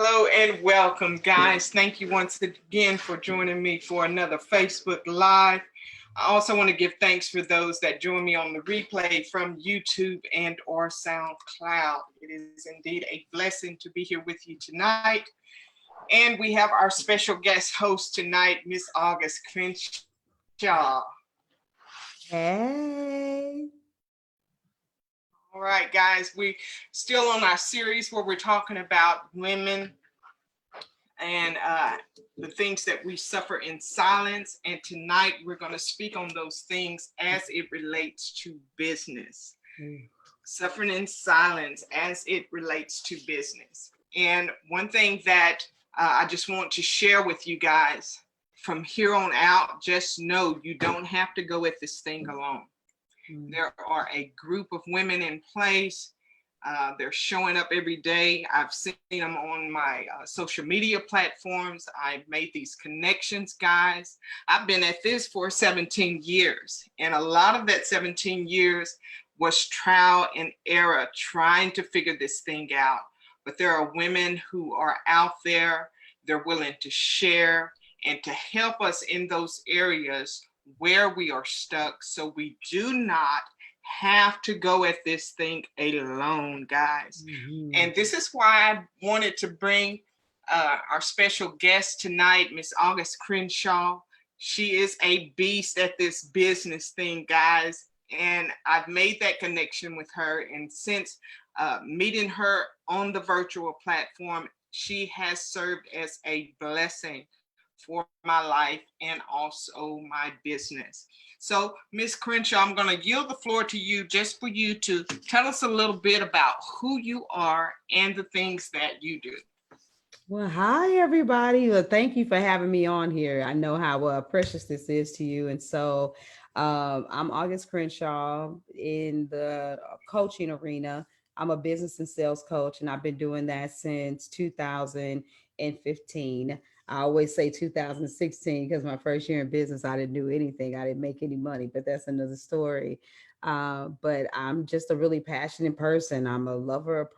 Hello and welcome, guys. Thank you once again for joining me for another Facebook Live. I also want to give thanks for those that join me on the replay from YouTube and or SoundCloud. It is indeed a blessing to be here with you tonight. And we have our special guest host tonight, Miss August Crenshaw. Hey. All right, guys, we still on our series where we're talking about women and the things that we suffer in silence. And tonight we're going to speak on those things as it relates to business. Suffering in silence as it relates to business. And one thing that I just want to share with you guys from here on out, just know you don't have to go at this thing alone. There are a group of women in place. They're showing up every day. I've seen them on my social media platforms. I've made these connections, guys. I've been at this for 17 years. And a lot of that 17 years was trial and error, trying to figure this thing out. But there are women who are out there. They're willing to share and to help us in those areas where we are stuck, so we do not have to go at this thing alone, guys. And this is why I wanted to bring our special guest tonight, Miss August Crenshaw. She is a beast at this business thing, guys. And I've made that connection with her. And since meeting her on the virtual platform, she has served as a blessing for my life and also my business. So, Miss Crenshaw, I'm going to yield the floor to you just for you to tell us a little bit about who you are and the things that you do. Well, hi, everybody. Well, thank you for having me on here. I know how precious this is to you. And so I'm August Crenshaw in the coaching arena. I'm a business and sales coach, and I've been doing that since 2015. I always say 2016 because my first year in business, I didn't do anything. I didn't make any money, but that's another story. But I'm just a really passionate person. I'm a lover of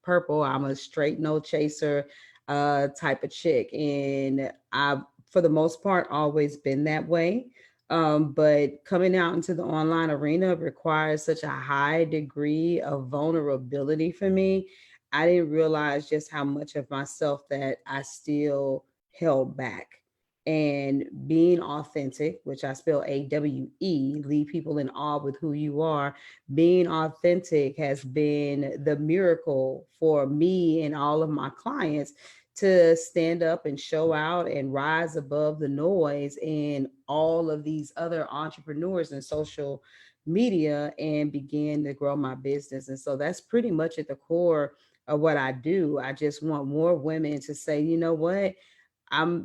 purple. I'm a straight no chaser type of chick. And I've, for the most part, always been that way. But coming out into the online arena requires such a high degree of vulnerability for me. I didn't realize just how much of myself that I still held back. And being authentic, which I spell AWE, leave people in awe with who you are. Being authentic has been the miracle for me and all of my clients to stand up and show out and rise above the noise and all of these other entrepreneurs and social media and begin to grow my business. And so that's pretty much at the core of what I do. I just want more women to say, you know what?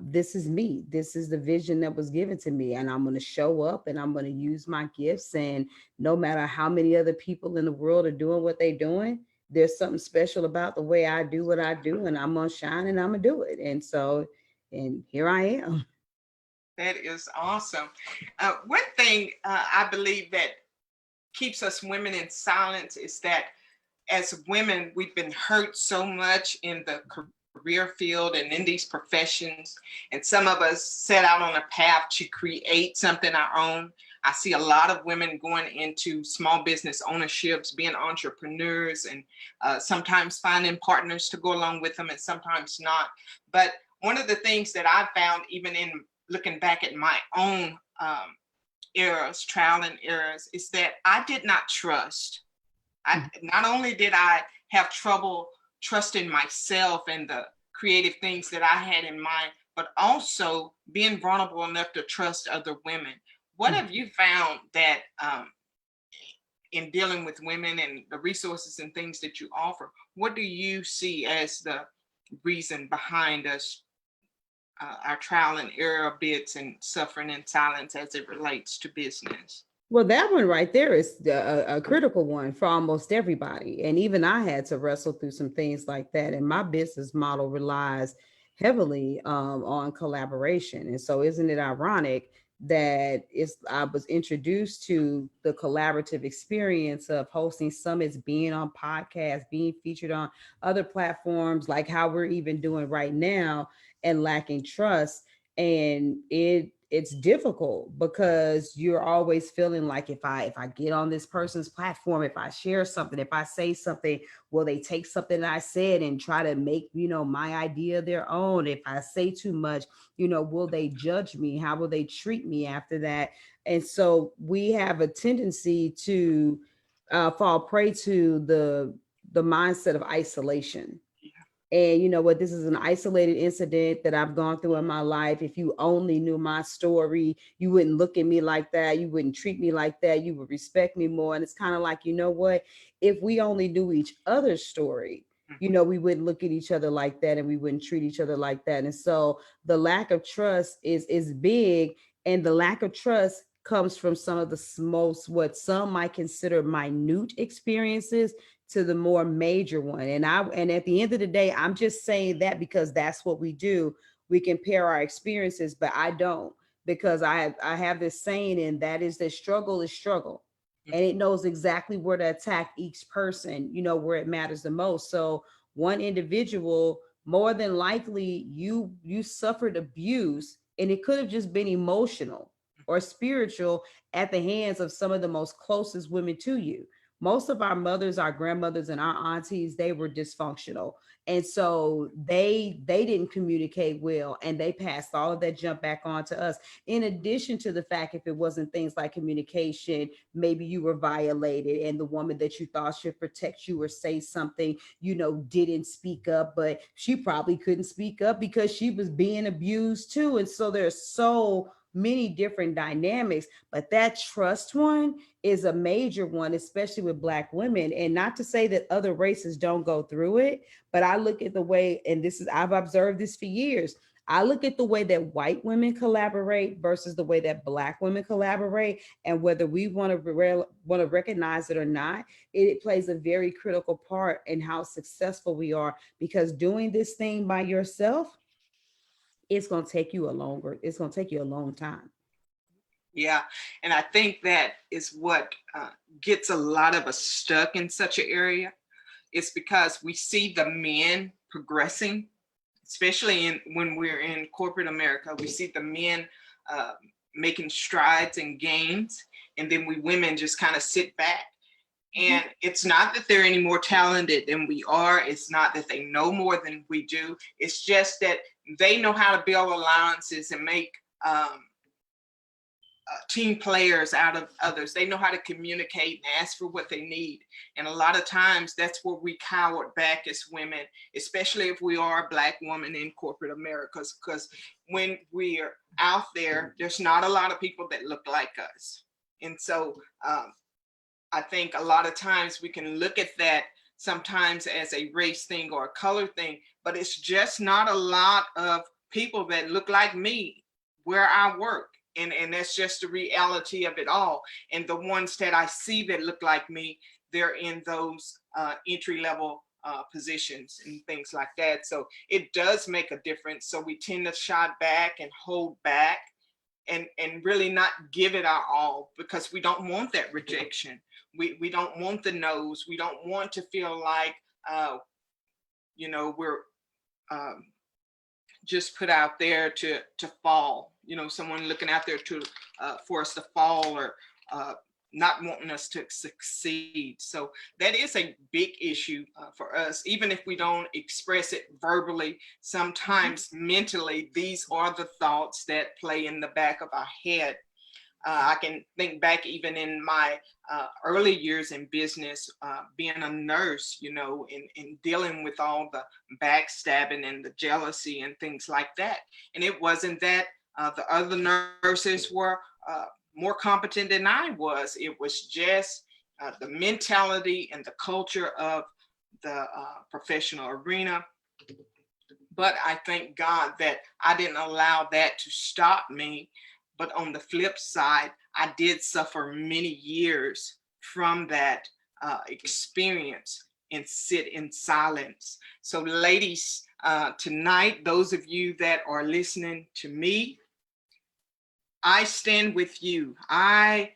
This is me. This is the vision that was given to me, and I'm going to show up and I'm going to use my gifts. And no matter how many other people in the world are doing what they're doing, there's something special about the way I do what I do, and I'm going to shine and I'm going to do it. And so, and here I am. That is awesome. One thing I believe that keeps us women in silence is that as women, we've been hurt so much in the career field and in these professions. And some of us set out on a path to create something our own. I see a lot of women going into small business ownerships, being entrepreneurs, and sometimes finding partners to go along with them and sometimes not. But one of the things that I found, even in looking back at my own errors, trial and errors, is that I did not trust. Not only did I have trouble trusting myself and the creative things that I had in mind, but also being vulnerable enough to trust other women. What have you found that in dealing with women and the resources and things that you offer, what do you see as the reason behind us, our trial and error bits and suffering in silence as it relates to business? Well, that one right there is a critical one for almost everybody. And even I had to wrestle through some things like that. And my business model relies heavily on collaboration. And so, isn't it ironic I was introduced to the collaborative experience of hosting summits, being on podcasts, being featured on other platforms, like how we're even doing right now, and lacking trust. And it's difficult because you're always feeling like, if I get on this person's platform, if I share something, if I say something, will they take something that I said and try to make, my idea their own? If I say too much, will they judge me? How will they treat me after that? And so we have a tendency to fall prey to the mindset of isolation. And you know what? This is an isolated incident that I've gone through in my life. If you only knew my story, you wouldn't look at me like that. You wouldn't treat me like that. You would respect me more. And it's kind of like, you know what? If we only knew each other's story, we wouldn't look at each other like that, and we wouldn't treat each other like that. And so the lack of trust is big, and the lack of trust comes from some of the most, what some might consider, minute experiences to the more major one. And at the end of the day, I'm just saying that because that's what we do. We compare our experiences, but I don't, because I have this saying, and that is that struggle is struggle. And it knows exactly where to attack each person, where it matters the most. So one individual, more than likely, you suffered abuse, and it could have just been emotional or spiritual at the hands of some of the most closest women to you. Most of our mothers, our grandmothers, and our aunties, they were dysfunctional. And so they didn't communicate well, and they passed all of that jump back on to us. In addition to the fact, if it wasn't things like communication, maybe you were violated, and the woman that you thought should protect you or say something, didn't speak up, but she probably couldn't speak up because she was being abused too. And so there's so many different dynamics, but that trust one is a major one, especially with Black women. And not to say that other races don't go through it, but I look at the way, and I've observed this for years. I look at the way that white women collaborate versus the way that Black women collaborate, and whether we want to recognize it or not, it plays a very critical part in how successful we are. Because doing this thing by yourself, it's going to take you a long time. Yeah, and I think that is what gets a lot of us stuck in such an area. It's because we see the men progressing, especially when we're in corporate America. We see the men uh, making strides and gains, and then we women just kind of sit back. And it's not that they're any more talented than we are. It's not that they know more than we do. It's just that they know how to build alliances and make team players out of others. They know how to communicate and ask for what they need. And a lot of times that's where we cower back as women, especially if we are a Black woman in corporate America, because when we're out there, there's not a lot of people that look like us. And so I think a lot of times we can look at that sometimes as a race thing or a color thing, but it's just not a lot of people that look like me where I work. And that's just the reality of it all. And the ones that I see that look like me, they're in those entry level positions and things like that. So it does make a difference. So we tend to shy back and hold back and really not give it our all, because we don't want that rejection. We don't want the no's. We don't want to feel like, we're just put out there to fall, someone looking out there to for us to fall, or not wanting us to succeed. So that is a big issue for us, even if we don't express it verbally. Sometimes mentally, these are the thoughts that play in the back of our head. I can think back even in my early years in business, being a nurse, in dealing with all the backstabbing and the jealousy and things like that. And it wasn't that the other nurses were more competent than I was. It was just the mentality and the culture of the professional arena. But I thank God that I didn't allow that to stop me. But on the flip side, I did suffer many years from that experience and sit in silence. So ladies, tonight, those of you that are listening to me, I stand with you. I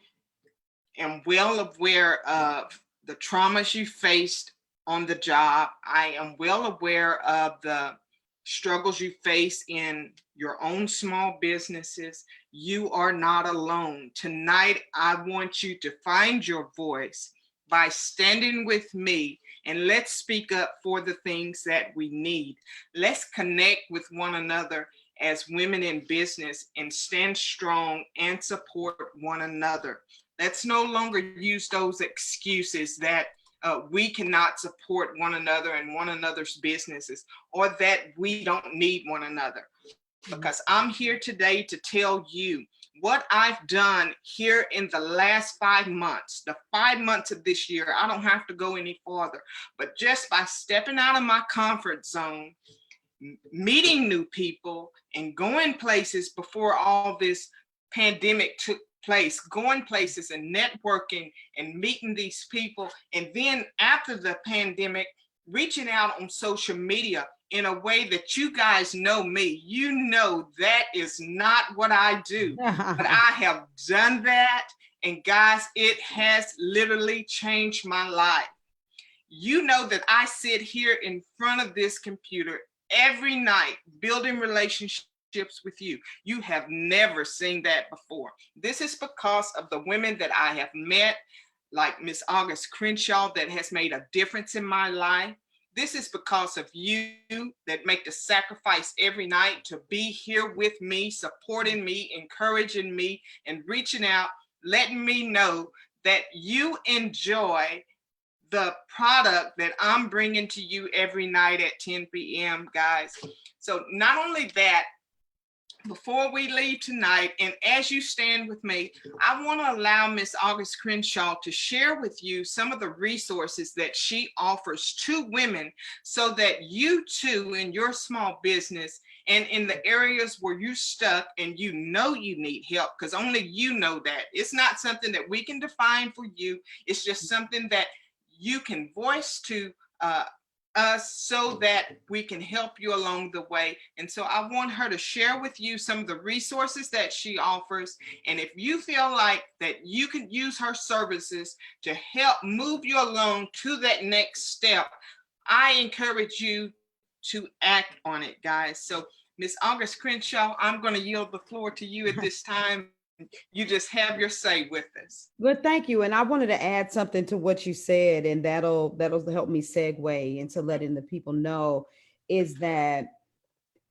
am well aware of the traumas you faced on the job. I am well aware of the struggles you face in your own small businesses. You are not alone. Tonight, I want you to find your voice by standing with me, and let's speak up for the things that we need. Let's connect with one another as women in business and stand strong and support one another. Let's no longer use those excuses that we cannot support one another and one another's businesses, or that we don't need one another. Because I'm here today to tell you what I've done here in the last 5 months, the 5 months of this year. I don't have to go any farther, but just by stepping out of my comfort zone, meeting new people, and going places before all this pandemic took place, going places and networking and meeting these people. And then after the pandemic, reaching out on social media in a way that you guys know me. You know that is not what I do, but I have done that. And guys, it has literally changed my life. You know that I sit here in front of this computer every night building relationships with you. You have never seen that before. This is because of the women that I have met, like Miss August Crenshaw, that has made a difference in my life. This is because of you that make the sacrifice every night to be here with me, supporting me, encouraging me, and reaching out, letting me know that you enjoy the product that I'm bringing to you every night at 10 p.m., guys. So not only that, before we leave tonight, and as you stand with me, I want to allow Miss August Crenshaw to share with you some of the resources that she offers to women so that you too, in your small business and in the areas where you're stuck and you know you need help, because only you know that. It's not something that we can define for you. It's just something that you can voice to us so that we can help you along the way. And so I want her to share with you some of the resources that she offers. And if you feel like that you can use her services to help move you along to that next step, I encourage you to act on it, guys. So Miss August Crenshaw, I'm going to yield the floor to you at this time. You just have your say with us. Well, thank you. And I wanted to add something to what you said, and that'll help me segue into letting the people know is that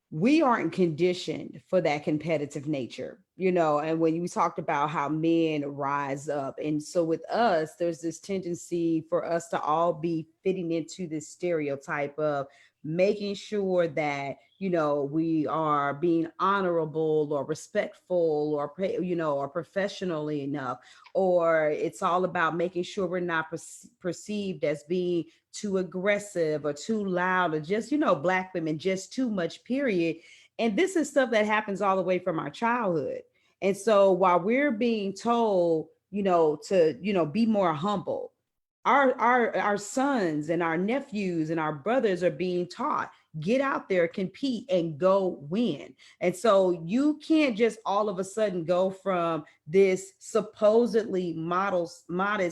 we aren't conditioned for that competitive nature, and when you talked about how men rise up. And so with us, there's this tendency for us to all be fitting into this stereotype of making sure that, we are being honorable or respectful or, or professionally enough, or it's all about making sure we're not perceived as being too aggressive or too loud or just, Black women, just too much, period. And this is stuff that happens all the way from our childhood. And so while we're being told, to, be more humble, our sons and our nephews and our brothers are being taught, get out there, compete, and go win. And so you can't just all of a sudden go from this supposedly modest,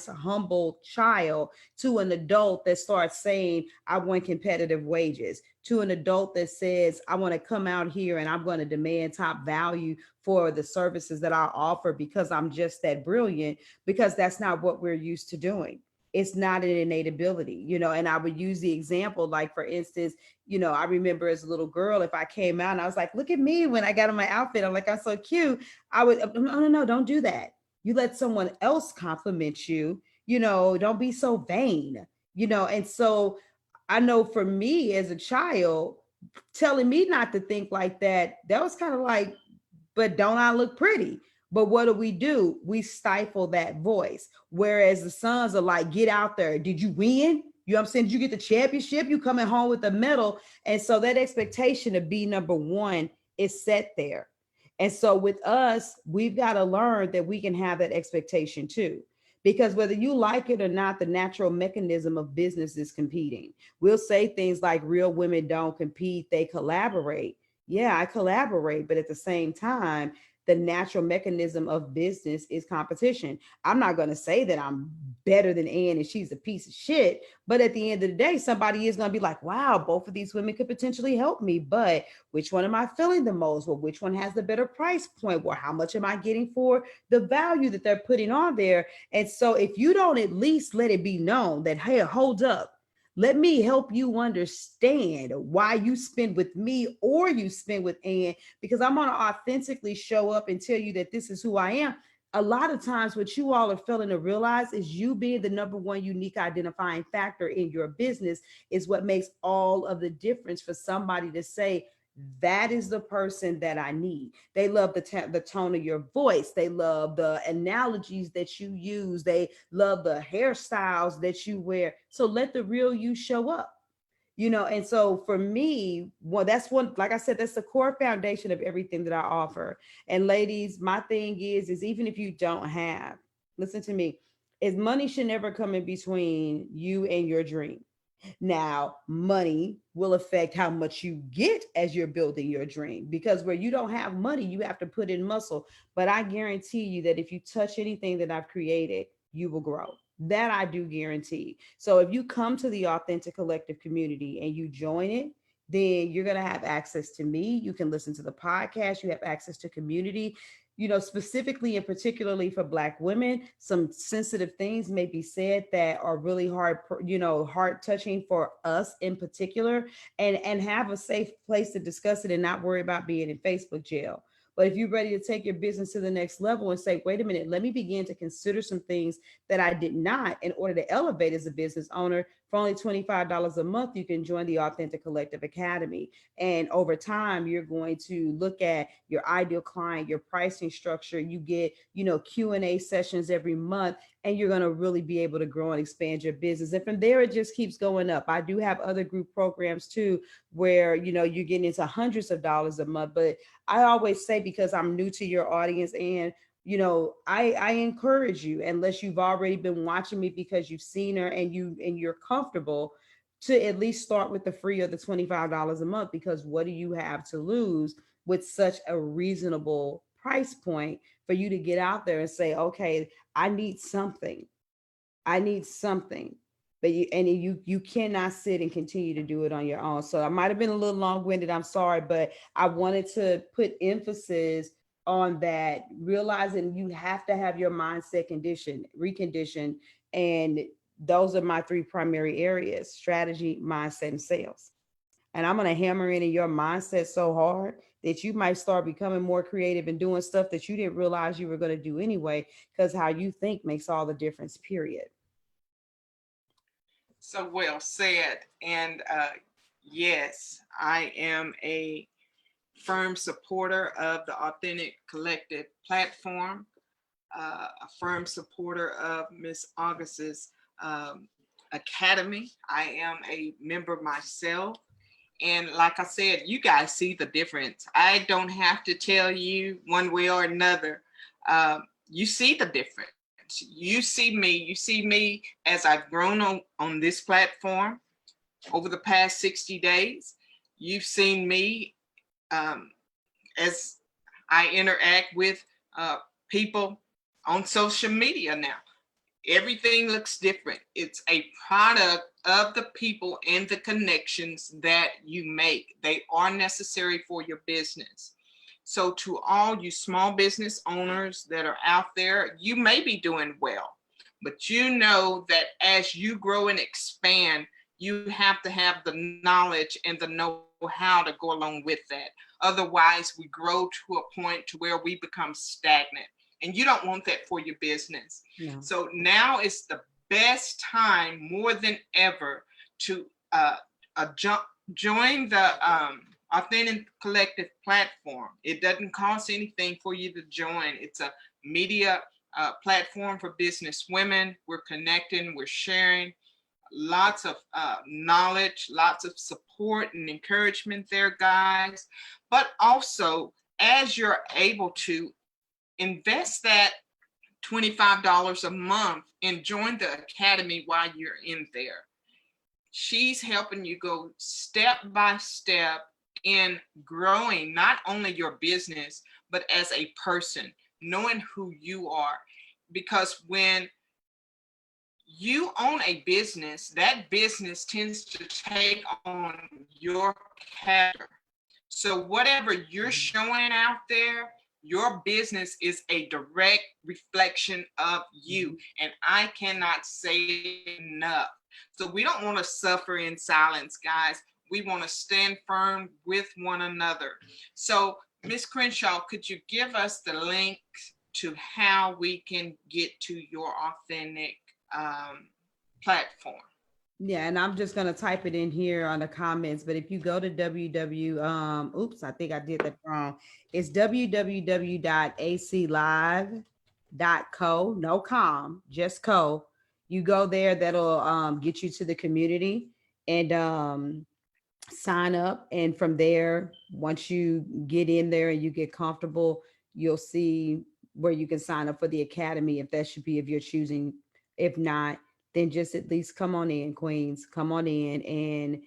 humble child to an adult that starts saying, I want competitive wages, to an adult that says, I want to come out here and I'm going to demand top value for the services that I offer because I'm just that brilliant, because that's not what we're used to doing. It's not an innate ability, and I would use the example, like, for instance, I remember as a little girl, if I came out and I was like, look at me when I got on my outfit, I'm like, I'm so cute. I would, no, don't do that. You let someone else compliment you, don't be so vain, and so I know for me as a child, telling me not to think like that, that was kind of like, but don't I look pretty? But what do? We stifle that voice. Whereas the sons are like, get out there. Did you win? You know what I'm saying? Did you get the championship? You coming home with a medal. And so that expectation to be number one is set there. And so with us, we've got to learn that we can have that expectation too. Because whether you like it or not, the natural mechanism of business is competing. We'll say things like real women don't compete, they collaborate. Yeah, I collaborate, but at the same time, the natural mechanism of business is competition. I'm not going to say that I'm better than Ann and she's a piece of shit, but at the end of the day, somebody is going to be like, wow, both of these women could potentially help me, but which one am I feeling the most? Well, which one has the better price point? Well, how much am I getting for the value that they're putting on there? And so if you don't at least let it be known that, hey, hold up, let me help you understand why you spend with me or you spend with Ann, because I'm going to authentically show up and tell you that this is who I am. A lot of times what you all are failing to realize is you being the number one unique identifying factor in your business is what makes all of the difference for somebody to say, that is the person that I need. They love the tone of your voice. They love the analogies that you use. They love the hairstyles that you wear. So let the real you show up. And so for me, well, that's one, like I said, that's the core foundation of everything that I offer. And ladies, my thing is even if you don't have, listen to me, is money should never come in between you and your dream. Now, money will affect how much you get as you're building your dream, because where you don't have money, you have to put in muscle. But I guarantee you that if you touch anything that I've created, you will grow. That I do guarantee. So if you come to the Authentic Collective community and you join it, then you're going to have access to me. You can listen to the podcast. You have access to community. Specifically and particularly for Black women, some sensitive things may be said that are really hard, heart touching for us in particular, and have a safe place to discuss it and not worry about being in Facebook jail. But if you're ready to take your business to the next level and say, wait a minute, let me begin to consider some things that I did not in order to elevate as a business owner, for only $25 a month, you can join the Authentic Collective Academy. And over time, you're going to look at your ideal client, your pricing structure. You get, Q&A sessions every month, and you're going to really be able to grow and expand your business. And from there, it just keeps going up. I do have other group programs too, where, you're getting into hundreds of dollars a month. But I always say, because I'm new to your audience, and I encourage you, unless you've already been watching me because you've seen her and you're comfortable, to at least start with the free of the $25 a month, because what do you have to lose with such a reasonable price point for you to get out there and say, okay, I need something. I need something. But you cannot sit and continue to do it on your own. So I might have been a little long-winded. I'm sorry, but I wanted to put emphasis on that, realizing you have to have your mindset reconditioned. And those are my three primary areas: strategy, mindset, and sales. And I'm going to hammer in your mindset so hard that you might start becoming more creative and doing stuff that you didn't realize you were going to do anyway, because how you think makes all the difference, period. So well said. And yes, I am a firm supporter of the Authentic Collective platform, a firm supporter of Miss August's academy. I am a member myself. And like I said, you guys see the difference. I don't have to tell you one way or another. You see the difference. You see me as I've grown on this platform over the past 60 days. You've seen me as I interact with people on social media now. Everything looks different. It's a product of the people and the connections that you make. They are necessary for your business. So to all you small business owners that are out there, you may be doing well, but you know that as you grow and expand, you have to have the knowledge and the know-how to go along with that. Otherwise, we grow to a point to where we become stagnant. And you don't want that for your business. No. So now is the best time, more than ever, to join the Authentic Collective platform. It doesn't cost anything for you to join. It's a media platform for business women. We're connecting, we're sharing lots of knowledge, lots of support and encouragement there, guys. But also, as you're able to invest that $25 a month and join the academy while you're in there. She's helping you go step by step in growing not only your business, but as a person, knowing who you are. Because when you own a business, that business tends to take on your character. So whatever you're showing out there, your business is a direct reflection of you. And I cannot say enough. So we don't want to suffer in silence, guys. We want to stand firm with one another. So, Miss Crenshaw, could you give us the link to how we can get to your authentic platform? Yeah, and I'm just gonna type it in here on the comments. But if you go to oops, I think I did that wrong. It's www.aclive.co, no com, just co. You go there, that'll get you to the community and sign up. And from there, once you get in there and you get comfortable, you'll see where you can sign up for the academy if that should be of your choosing. If not, then just at least come on in, Queens. Come on in and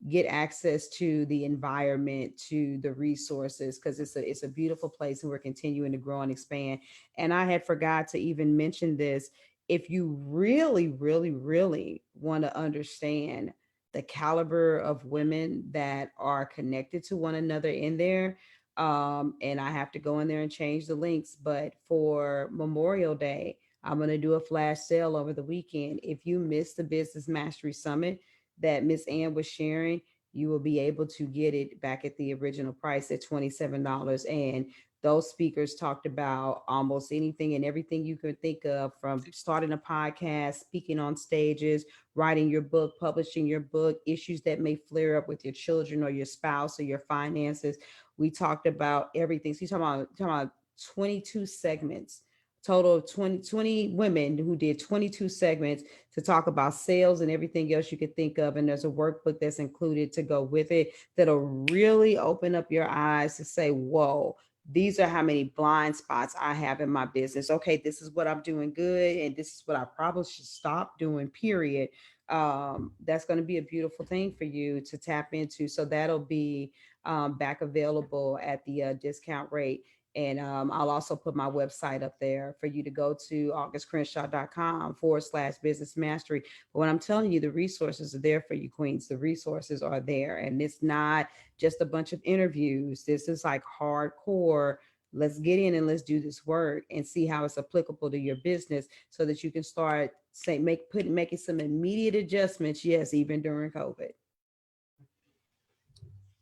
get access to the environment, to the resources, because it's a beautiful place and we're continuing to grow and expand. And I had forgot to even mention this. If you really, really, really want to understand the caliber of women that are connected to one another in there, and I have to go in there and change the links, but for Memorial Day, I'm going to do a flash sale over the weekend. If you missed the Business Mastery Summit that Miss Ann was sharing, you will be able to get it back at the original price at $27. And those speakers talked about almost anything and everything you could think of, from starting a podcast, speaking on stages, writing your book, publishing your book, issues that may flare up with your children or your spouse or your finances. We talked about everything. So you're talking about 22 segments, total of 20 women who did 22 segments to talk about sales and everything else you could think of. And there's a workbook that's included to go with it that'll really open up your eyes to say, whoa, these are how many blind spots I have in my business. Okay, this is what I'm doing good, and this is what I probably should stop doing, period. That's going to be a beautiful thing for you to tap into. So that'll be back available at the discount rate. And I'll also put my website up there for you to go to, augustcrenshaw.com/business mastery. But what I'm telling you, the resources are there for you, Queens. The resources are there. And it's not just a bunch of interviews. This is like hardcore. Let's get in and let's do this work and see how it's applicable to your business so that you can start making some immediate adjustments. Yes, even during COVID.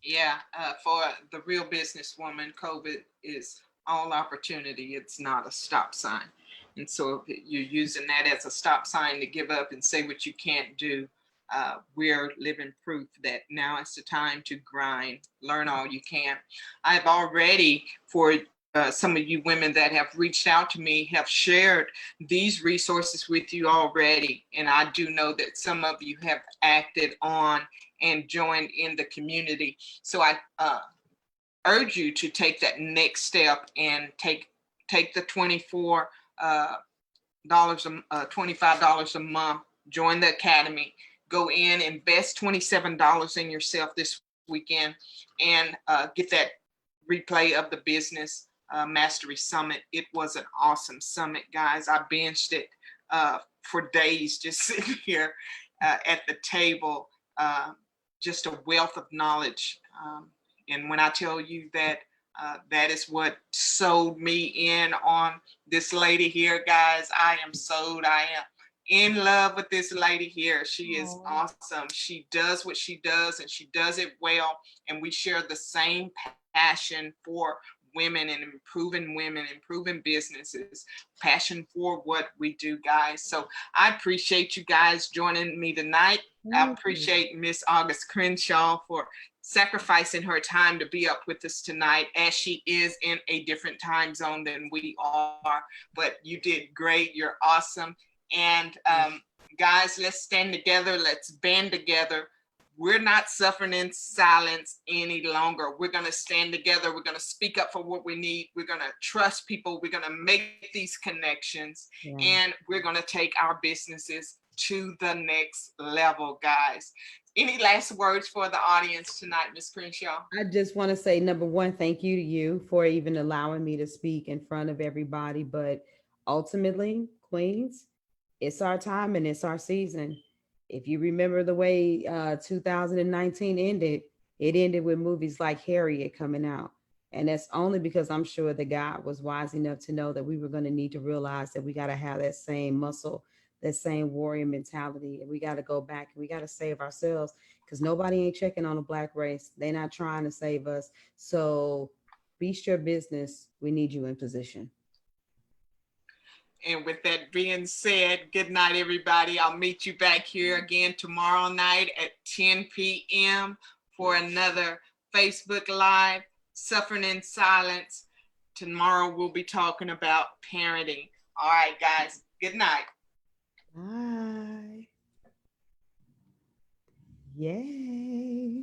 Yeah, for the real businesswoman, COVID is all opportunity. It's not a stop sign. And so if you're using that as a stop sign to give up and say what you can't do, we're living proof that now it's the time to grind, learn all you can. I've already, for some of you women that have reached out to me, have shared these resources with you already. And I do know that some of you have acted on and joined in the community. So I urge you to take that next step and take the $24 $25 a month, join the academy, go in, invest $27 in yourself this weekend, and get that replay of the Business Mastery Summit. It was an awesome summit, guys. I binged it for days, just sitting here at the table. Just a wealth of knowledge. And when I tell you that that is what sold me in on this lady here, guys, I am sold. I am in love with this lady here. She is awesome. She does what she does and she does it well. And we share the same passion for women and improving businesses, passion for what we do, guys. So I appreciate you guys joining me tonight. I appreciate Miss August Crenshaw for sacrificing her time to be up with us tonight, as she is in a different time zone than we are. But you did great. You're awesome. And guys, let's stand together. Let's band together. We're not suffering in silence any longer. We're going to stand together. We're going to speak up for what we need. We're going to trust people. We're going to make these connections, and we're going to take our businesses to the next level, guys. Any last words for the audience tonight, Ms. Crenshaw? I just want to say, number one, thank you to you for even allowing me to speak in front of everybody. But ultimately, Queens, it's our time and it's our season. If you remember the way 2019 ended, it ended with movies like Harriet coming out. And that's only because I'm sure that God was wise enough to know that we were going to need to realize that we got to have that same muscle, that same warrior mentality. And we got to go back and we got to save ourselves because nobody ain't checking on the black race. They're not trying to save us. So beast your business. We need you in position. And with that being said, good night, everybody. I'll meet you back here again tomorrow night at 10 p.m. for another Facebook Live, Suffering in Silence. Tomorrow we'll be talking about parenting. All right, guys. Good night. Bye. Yay.